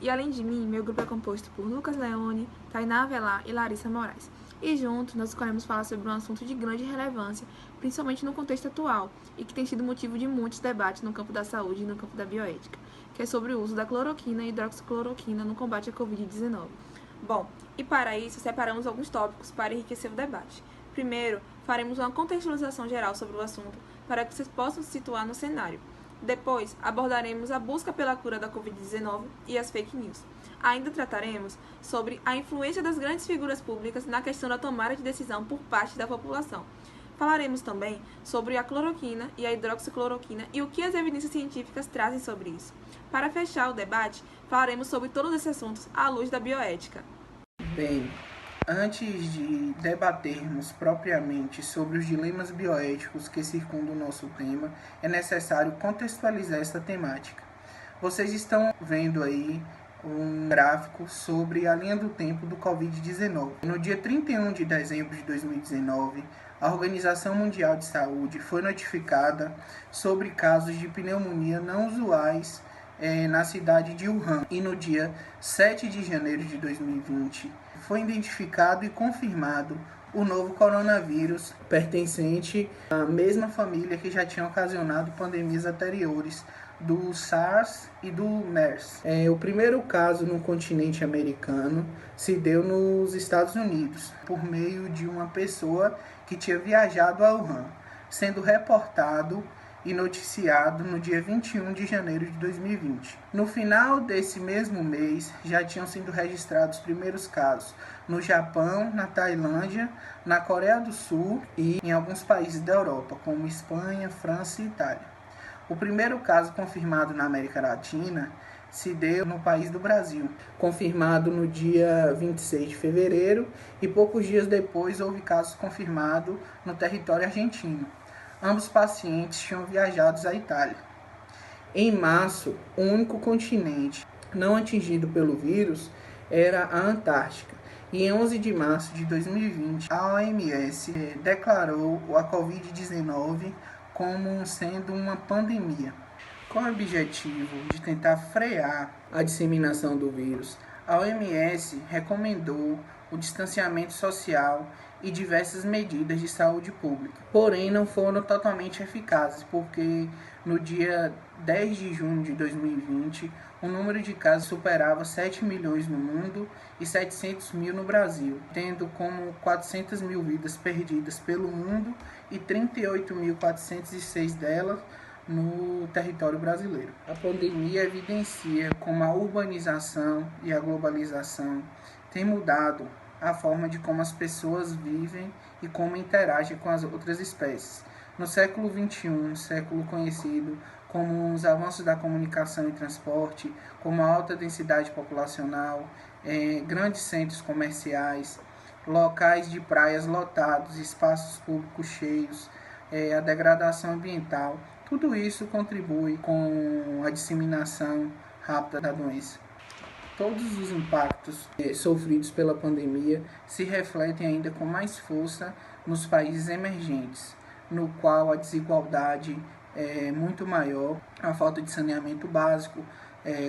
E além de mim, meu grupo é composto por Lucas Leone, Tainá Avelar e Larissa Moraes. E juntos nós escolhemos falar sobre um assunto de grande relevância, principalmente no contexto atual, e que tem sido motivo de muitos debates no campo da saúde e no campo da bioética, que é sobre o uso da cloroquina e hidroxicloroquina no combate à Covid-19. Bom, e para isso separamos alguns tópicos para enriquecer o debate. Primeiro, faremos uma contextualização geral sobre o assunto para que vocês possam se situar no cenário. Depois, abordaremos a busca pela cura da Covid-19 e as fake news. Ainda trataremos sobre a influência das grandes figuras públicas na questão da tomada de decisão por parte da população. Falaremos também sobre a cloroquina e a hidroxicloroquina e o que as evidências científicas trazem sobre isso. Para fechar o debate, falaremos sobre todos esses assuntos à luz da bioética. Bem, antes de debatermos propriamente sobre os dilemas bioéticos que circundam o nosso tema, é necessário contextualizar essa temática. Vocês estão vendo aí um gráfico sobre a linha do tempo do Covid-19. No dia 31 de dezembro de 2019, a Organização Mundial de Saúde foi notificada sobre casos de pneumonia não usuais na cidade de Wuhan. E no dia 7 de janeiro de 2020, foi identificado e confirmado o novo coronavírus, pertencente à mesma família que já tinha ocasionado pandemias anteriores, do SARS e do MERS. O primeiro caso no continente americano se deu nos Estados Unidos, por meio de uma pessoa que tinha viajado a Wuhan, sendo reportado e noticiado no dia 21 de janeiro de 2020. No final desse mesmo mês, já tinham sido registrados os primeiros casos no Japão, na Tailândia, na Coreia do Sul e em alguns países da Europa, como Espanha, França e Itália. O primeiro caso confirmado na América Latina se deu no país do Brasil, confirmado no dia 26 de fevereiro, e poucos dias depois houve casos confirmados no território argentino. Ambos pacientes tinham viajado à Itália. Em março, o único continente não atingido pelo vírus era a Antártica. E em 11 de março de 2020, a OMS declarou a Covid-19 como sendo uma pandemia. Com o objetivo de tentar frear a disseminação do vírus, a OMS recomendou o distanciamento social e diversas medidas de saúde pública. Porém, não foram totalmente eficazes, porque no dia 10 de junho de 2020, o número de casos superava 7 milhões no mundo e 700 mil no Brasil, tendo como 400 mil vidas perdidas pelo mundo e 38.406 delas no território brasileiro. A pandemia evidencia como a urbanização e a globalização têm mudado a forma de como as pessoas vivem e como interagem com as outras espécies. No século XXI, século conhecido como os avanços da comunicação e transporte, como a alta densidade populacional, grandes centros comerciais, locais de praias lotados, espaços públicos cheios, a degradação ambiental, tudo isso contribui com a disseminação rápida da doença. Todos os impactos sofridos pela pandemia se refletem ainda com mais força nos países emergentes, no qual a desigualdade é muito maior, a falta de saneamento básico,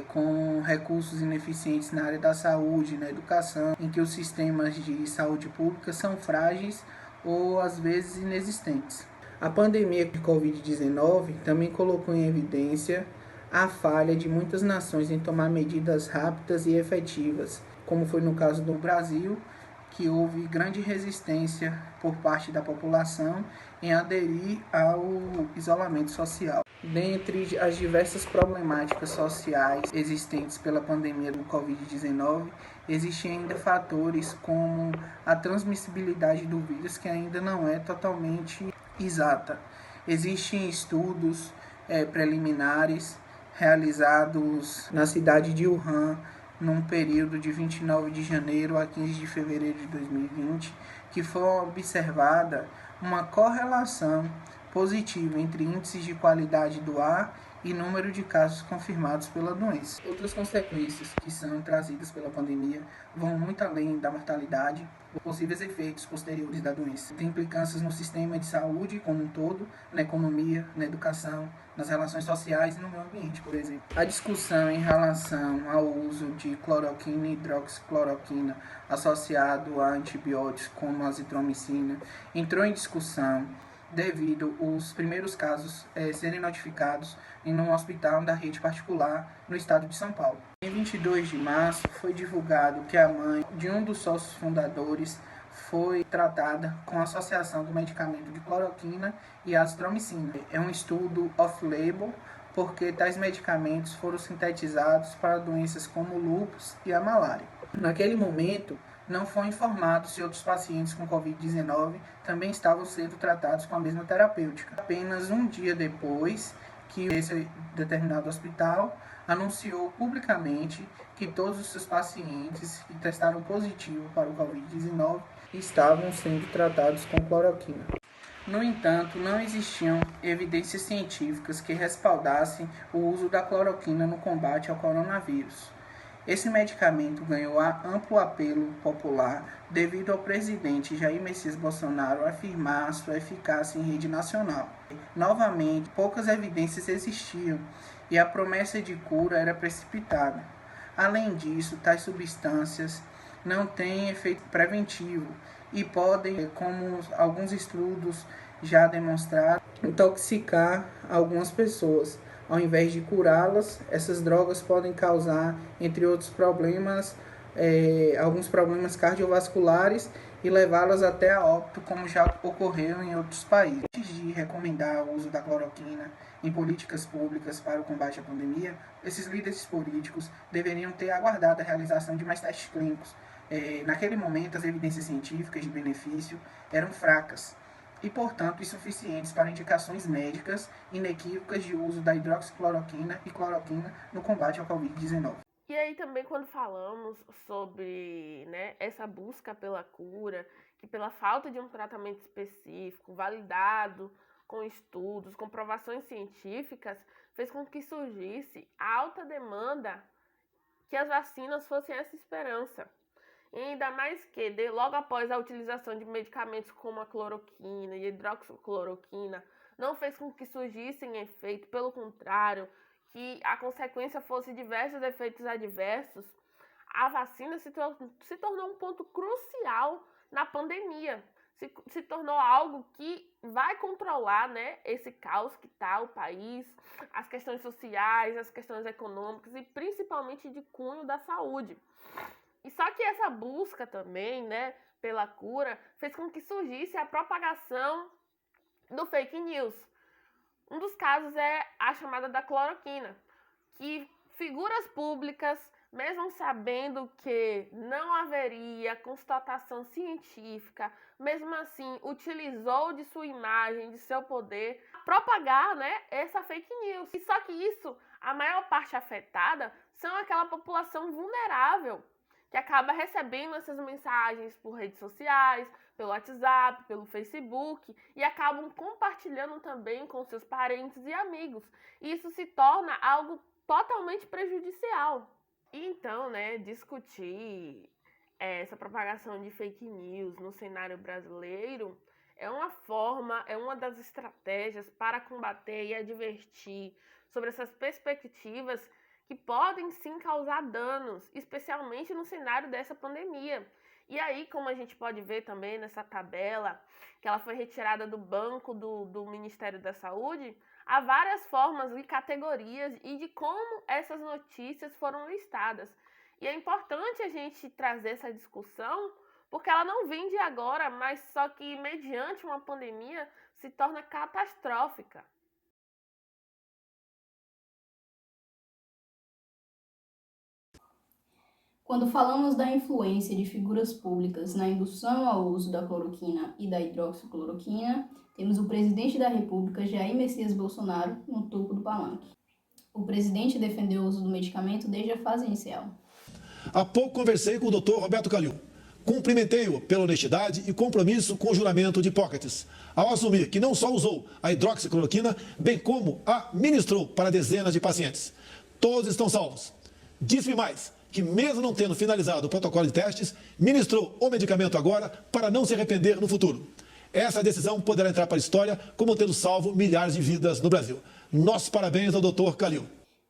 com recursos ineficientes na área da saúde, na educação, em que os sistemas de saúde pública são frágeis ou às vezes inexistentes. A pandemia de Covid-19 também colocou em evidência a falha de muitas nações em tomar medidas rápidas e efetivas, como foi no caso do Brasil, que houve grande resistência por parte da população em aderir ao isolamento social. Dentre as diversas problemáticas sociais existentes pela pandemia do Covid-19, existem ainda fatores como a transmissibilidade do vírus, que ainda não é totalmente exata. Existem estudos preliminares realizados na cidade de Wuhan, num período de 29 de janeiro a 15 de fevereiro de 2020, que foi observada uma correlação positiva entre índices de qualidade do ar e número de casos confirmados pela doença. Outras consequências que são trazidas pela pandemia vão muito além da mortalidade, possíveis efeitos posteriores da doença. Tem implicâncias no sistema de saúde como um todo, na economia, na educação, nas relações sociais e no meio ambiente, por exemplo. A discussão em relação ao uso de cloroquina e hidroxicloroquina associado a antibióticos como a azitromicina entrou em discussão devido os primeiros casos serem notificados em um hospital da rede particular no estado de São Paulo. Em 22 de março foi divulgado que a mãe de um dos sócios fundadores foi tratada com a associação do medicamento de cloroquina e azitromicina. É um estudo off-label, porque tais medicamentos foram sintetizados para doenças como o lúpus e a malária. Naquele momento, não foi informado se outros pacientes com Covid-19 também estavam sendo tratados com a mesma terapêutica. Apenas um dia depois que esse determinado hospital anunciou publicamente que todos os seus pacientes que testaram positivo para o Covid-19 estavam sendo tratados com cloroquina. No entanto, não existiam evidências científicas que respaldassem o uso da cloroquina no combate ao coronavírus. Esse medicamento ganhou amplo apelo popular devido ao presidente Jair Messias Bolsonaro afirmar sua eficácia em rede nacional. Novamente, poucas evidências existiam e a promessa de cura era precipitada. Além disso, tais substâncias não têm efeito preventivo e podem, como alguns estudos já demonstraram, intoxicar algumas pessoas. Ao invés de curá-las, essas drogas podem causar, entre outros problemas, alguns problemas cardiovasculares e levá-las até a óbito, como já ocorreu em outros países. Antes de recomendar o uso da cloroquina em políticas públicas para o combate à pandemia, esses líderes políticos deveriam ter aguardado a realização de mais testes clínicos. Naquele momento, as evidências científicas de benefício eram fracas e, portanto, insuficientes para indicações médicas inequívocas de uso da hidroxicloroquina e cloroquina no combate ao Covid-19. E aí também quando falamos sobre essa busca pela cura, que pela falta de um tratamento específico, validado com estudos, comprovações científicas, fez com que surgisse a alta demanda que as vacinas fossem essa esperança. E ainda mais que, logo após a utilização de medicamentos como a cloroquina e a hidroxicloroquina, não fez com que surgissem efeito, pelo contrário, que a consequência fosse diversos efeitos adversos, a vacina se tornou um ponto crucial na pandemia. Se tornou algo que vai controlar esse caos que está o país, as questões sociais, as questões econômicas e principalmente de cunho da saúde. E só que essa busca também, pela cura, fez com que surgisse a propagação do fake news. Um dos casos é a chamada da cloroquina, que figuras públicas, mesmo sabendo que não haveria constatação científica, mesmo assim utilizou de sua imagem, de seu poder, propagar essa fake news. E só que isso, a maior parte afetada, são aquela população vulnerável, que acaba recebendo essas mensagens por redes sociais, pelo WhatsApp, pelo Facebook, e acabam compartilhando também com seus parentes e amigos. E isso se torna algo totalmente prejudicial. E então, discutir essa propagação de fake news no cenário brasileiro é uma das estratégias para combater e advertir sobre essas perspectivas que podem sim causar danos, especialmente no cenário dessa pandemia. E aí, como a gente pode ver também nessa tabela, que ela foi retirada do banco do Ministério da Saúde, há várias formas e categorias e de como essas notícias foram listadas. E é importante a gente trazer essa discussão, porque ela não vem de agora, mas só que mediante uma pandemia se torna catastrófica. Quando falamos da influência de figuras públicas na indução ao uso da cloroquina e da hidroxicloroquina, temos o presidente da República, Jair Messias Bolsonaro, no topo do palanque. O presidente defendeu o uso do medicamento desde a fase inicial. Há pouco conversei com o Dr. Roberto Calil, Cumprimentei-o pela honestidade e compromisso com o juramento de Hipócrates, ao assumir que não só usou a hidroxicloroquina, bem como a ministrou para dezenas de pacientes. Todos estão salvos. Disse-me mais que, mesmo não tendo finalizado o protocolo de testes, ministrou o medicamento agora para não se arrepender no futuro. Essa decisão poderá entrar para a história como tendo salvo milhares de vidas no Brasil. Nossos parabéns ao Dr. Calil.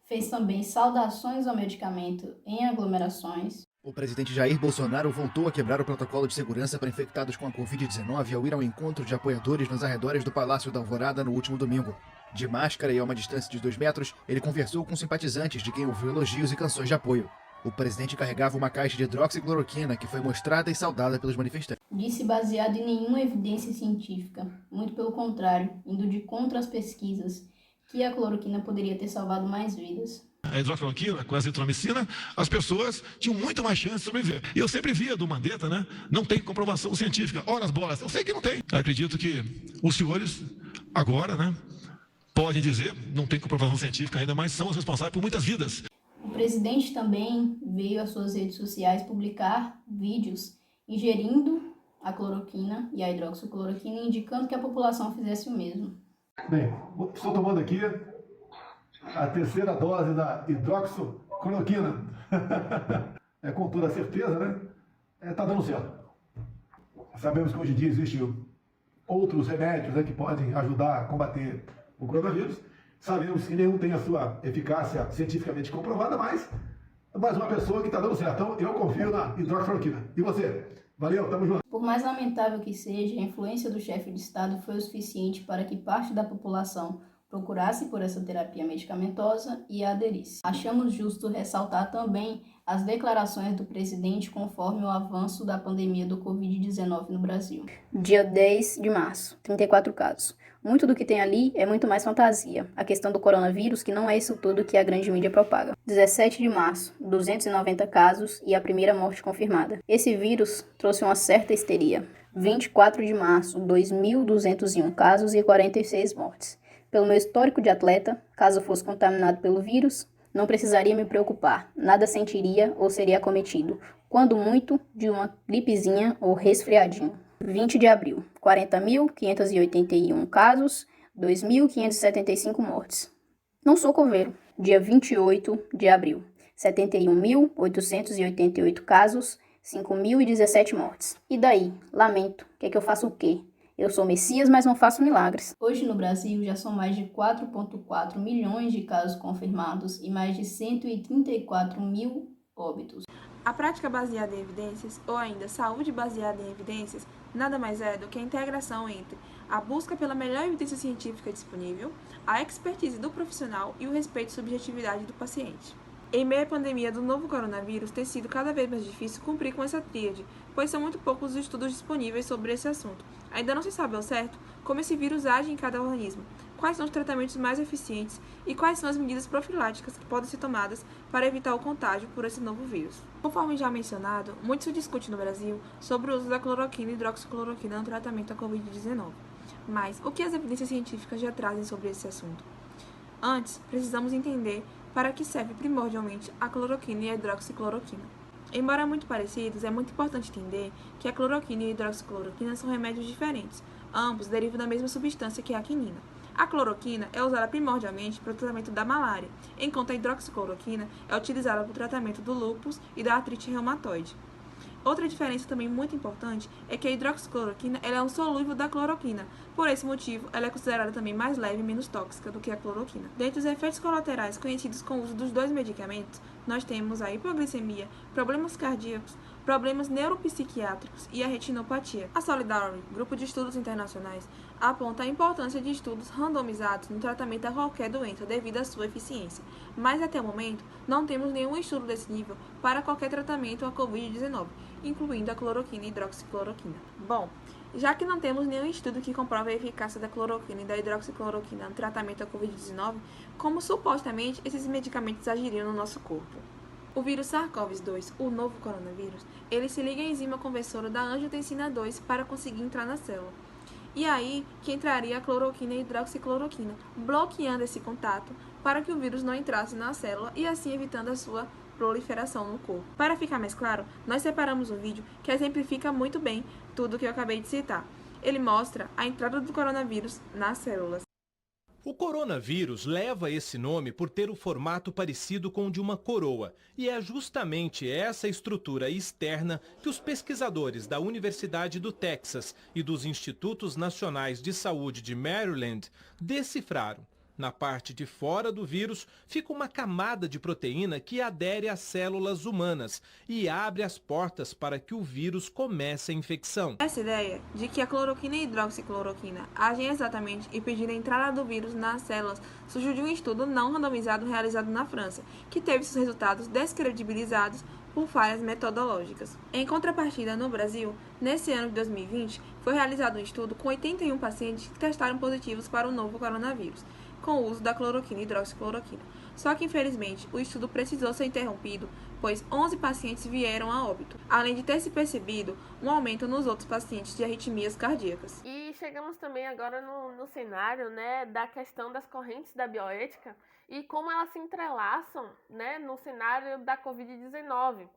Fez também saudações ao medicamento em aglomerações. O presidente Jair Bolsonaro voltou a quebrar o protocolo de segurança para infectados com a Covid-19 ao ir ao encontro de apoiadores nos arredores do Palácio da Alvorada no último domingo. De máscara e a uma distância de 2 metros, ele conversou com simpatizantes de quem ouviu elogios e canções de apoio. O presidente carregava uma caixa de hidroxicloroquina que foi mostrada e saudada pelos manifestantes. Disse baseado em nenhuma evidência científica, muito pelo contrário, indo de contra as pesquisas, que a cloroquina poderia ter salvado mais vidas. A hidroxicloroquina com a azitromicina, as pessoas tinham muito mais chance de sobreviver. E eu sempre via do Mandetta, né? Não tem comprovação científica. Ora as bolas, eu sei que não tem. Acredito que os senhores, agora, né, podem dizer, não tem comprovação científica ainda, mas são os responsáveis por muitas vidas. O presidente também veio às suas redes sociais publicar vídeos ingerindo a cloroquina e a hidroxicloroquina, indicando que a população fizesse o mesmo. Bem, estou tomando aqui a 3ª dose da hidroxicloroquina. Com toda certeza, né? Tá dando certo. Sabemos que hoje em dia existem outros remédios, né, que podem ajudar a combater o coronavírus. Sabemos que nenhum tem a sua eficácia cientificamente comprovada, mas uma pessoa que está dando certo. Então, eu confio na hidroxicloroquina. E você? Valeu, tamo junto. Por mais lamentável que seja, a influência do chefe de Estado foi o suficiente para que parte da população procurasse por essa terapia medicamentosa e aderisse. Achamos justo ressaltar também as declarações do presidente conforme o avanço da pandemia do Covid-19 no Brasil. Dia 10 de março, 34 casos. Muito do que tem ali é muito mais fantasia. A questão do coronavírus, que não é isso tudo que a grande mídia propaga. 17 de março, 290 casos e a primeira morte confirmada. Esse vírus trouxe uma certa histeria. 24 de março, 2.201 casos e 46 mortes. Pelo meu histórico de atleta, caso fosse contaminado pelo vírus, não precisaria me preocupar, nada sentiria ou seria acometido, quando muito, de uma gripezinha ou resfriadinho. 20 de abril, 40.581 casos, 2.575 mortes. Não sou coveiro. Dia 28 de abril, 71.888 casos, 5.017 mortes. E daí? Lamento. Quer que eu faça o quê? Eu sou Messias, mas não faço milagres. Hoje no Brasil já são mais de 4,4 milhões de casos confirmados e mais de 134 mil óbitos. A prática baseada em evidências, ou ainda saúde baseada em evidências, nada mais é do que a integração entre a busca pela melhor evidência científica disponível, a expertise do profissional e o respeito à subjetividade do paciente. Em meio à pandemia do novo coronavírus, tem sido cada vez mais difícil cumprir com essa tríade, pois são muito poucos os estudos disponíveis sobre esse assunto. Ainda não se sabe ao certo como esse vírus age em cada organismo, quais são os tratamentos mais eficientes e quais são as medidas profiláticas que podem ser tomadas para evitar o contágio por esse novo vírus. Conforme já mencionado, muito se discute no Brasil sobre o uso da cloroquina e hidroxicloroquina no tratamento da Covid-19. Mas o que as evidências científicas já trazem sobre esse assunto? Antes, precisamos entender para que serve primordialmente a cloroquina e a hidroxicloroquina. Embora muito parecidos, é muito importante entender que a cloroquina e a hidroxicloroquina são remédios diferentes. Ambos derivam da mesma substância que é a quinina. A cloroquina é usada primordialmente para o tratamento da malária, enquanto a hidroxicloroquina é utilizada para o tratamento do lúpus e da artrite reumatoide. Outra diferença também muito importante é que a hidroxicloroquina ela é um solúvel da cloroquina. Por esse motivo, ela é considerada também mais leve e menos tóxica do que a cloroquina. Dentre os efeitos colaterais conhecidos com o uso dos dois medicamentos, nós temos a hipoglicemia, problemas cardíacos, problemas neuropsiquiátricos e a retinopatia. A Solidarity, grupo de estudos internacionais, aponta a importância de estudos randomizados no tratamento a qualquer doença devido à sua eficiência, mas até o momento não temos nenhum estudo desse nível para qualquer tratamento à Covid-19, incluindo a cloroquina e hidroxicloroquina. Bom, já que não temos nenhum estudo que comprove a eficácia da cloroquina e da hidroxicloroquina no tratamento da Covid-19, como supostamente esses medicamentos agiriam no nosso corpo? O vírus SARS-CoV-2, o novo coronavírus, ele se liga à enzima conversora da angiotensina 2 para conseguir entrar na célula. E aí que entraria a cloroquina e a hidroxicloroquina, bloqueando esse contato para que o vírus não entrasse na célula e assim evitando a sua proliferação no corpo. Para ficar mais claro, nós separamos um vídeo que exemplifica muito bem tudo o que eu acabei de citar. Ele mostra a entrada do coronavírus nas células. O coronavírus leva esse nome por ter o formato parecido com o de uma coroa, e é justamente essa estrutura externa que os pesquisadores da Universidade do Texas e dos Institutos Nacionais de Saúde de Maryland decifraram. Na parte de fora do vírus fica uma camada de proteína que adere às células humanas e abre as portas para que o vírus comece a infecção. Essa ideia de que a cloroquina e hidroxicloroquina agem exatamente impedir a entrada do vírus nas células surgiu de um estudo não randomizado realizado na França, que teve seus resultados descredibilizados por falhas metodológicas. Em contrapartida, no Brasil, nesse ano de 2020, foi realizado um estudo com 81 pacientes que testaram positivos para o novo coronavírus, com o uso da cloroquina e hidroxicloroquina. Só que, infelizmente, o estudo precisou ser interrompido, pois 11 pacientes vieram a óbito, além de ter se percebido um aumento nos outros pacientes de arritmias cardíacas. E chegamos também agora no cenário, né, da questão das correntes da bioética e como elas se entrelaçam, né, no cenário da Covid-19.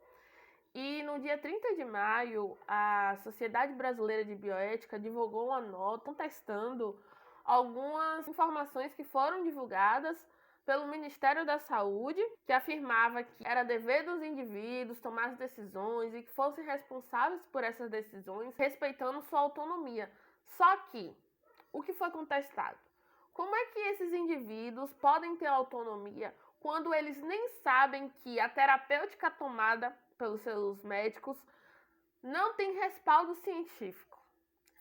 E no dia 30 de maio, a Sociedade Brasileira de Bioética divulgou uma nota contestando algumas informações que foram divulgadas pelo Ministério da Saúde, que afirmava que era dever dos indivíduos tomar as decisões e que fossem responsáveis por essas decisões, respeitando sua autonomia. Só que, o que foi contestado? Como é que esses indivíduos podem ter autonomia quando eles nem sabem que a terapêutica tomada pelos seus médicos não tem respaldo científico?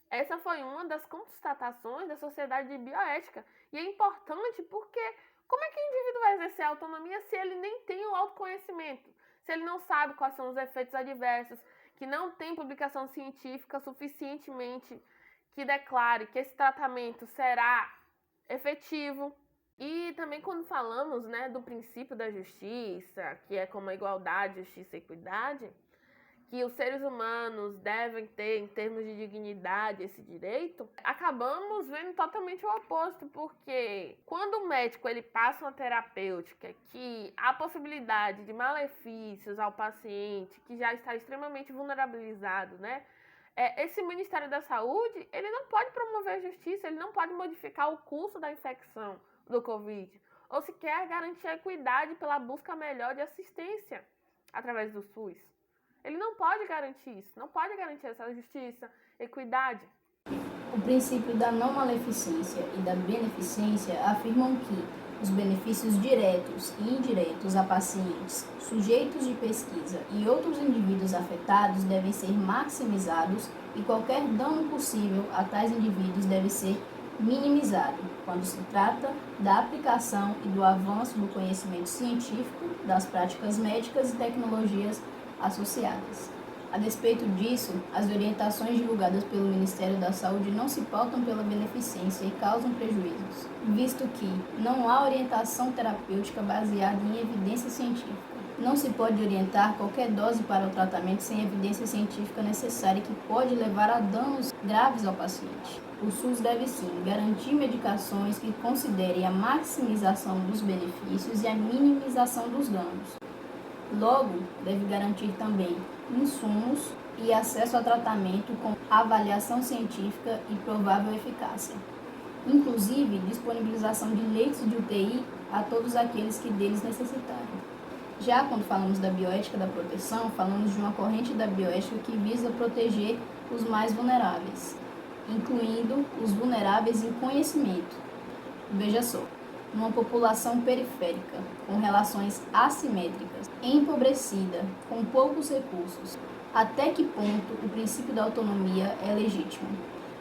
Essa foi uma das constatações da Sociedade de Bioética. E é importante porque como é que o indivíduo vai exercer a autonomia se ele nem tem o autoconhecimento? Se ele não sabe quais são os efeitos adversos, que não tem publicação científica suficientemente que declare que esse tratamento será efetivo. E também quando falamos, né, do princípio da justiça, que é como a igualdade, justiça e equidade, que os seres humanos devem ter em termos de dignidade esse direito, acabamos vendo totalmente o oposto, porque quando o médico ele passa uma terapêutica que há possibilidade de malefícios ao paciente, que já está extremamente vulnerabilizado, né? Esse Ministério da Saúde, ele não pode promover a justiça, ele não pode modificar o curso da infecção do Covid, ou sequer garantir a equidade pela busca melhor de assistência através do SUS. Ele não pode garantir isso, não pode garantir essa justiça, equidade. O princípio da não maleficência e da beneficência afirmam que os benefícios diretos e indiretos a pacientes, sujeitos de pesquisa e outros indivíduos afetados devem ser maximizados e qualquer dano possível a tais indivíduos deve ser minimizado quando se trata da aplicação e do avanço do conhecimento científico, das práticas médicas e tecnologias associadas. A despeito disso, as orientações divulgadas pelo Ministério da Saúde não se pautam pela beneficência e causam prejuízos, visto que não há orientação terapêutica baseada em evidência científica. Não se pode orientar qualquer dose para o tratamento sem evidência científica necessária que pode levar a danos graves ao paciente. O SUS deve sim garantir medicações que considerem a maximização dos benefícios e a minimização dos danos. Logo, deve garantir também insumos e acesso a tratamento com avaliação científica e provável eficácia. Inclusive, disponibilização de leitos de UTI a todos aqueles que deles necessitarem. Já quando falamos da bioética da proteção, falamos de uma corrente da bioética que visa proteger os mais vulneráveis, incluindo os vulneráveis em conhecimento. Veja só. Uma população periférica, com relações assimétricas, empobrecida, com poucos recursos. Até que ponto o princípio da autonomia é legítimo?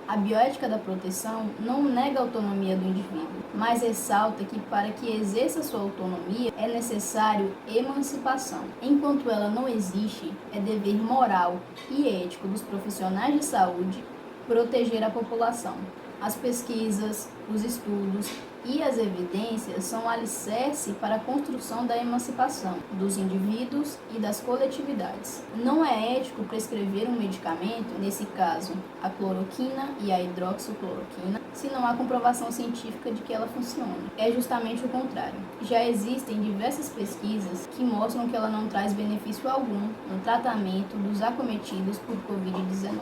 A bioética da proteção não nega a autonomia do indivíduo, mas ressalta que para que exerça sua autonomia é necessário emancipação. Enquanto ela não existe, é dever moral e ético dos profissionais de saúde proteger a população. As pesquisas, os estudos E as evidências são um alicerce para a construção da emancipação dos indivíduos e das coletividades. Não é ético prescrever um medicamento, nesse caso a cloroquina e a hidroxicloroquina, se não há comprovação científica de que ela funcione. É justamente o contrário. Já existem diversas pesquisas que mostram que ela não traz benefício algum no tratamento dos acometidos por Covid-19.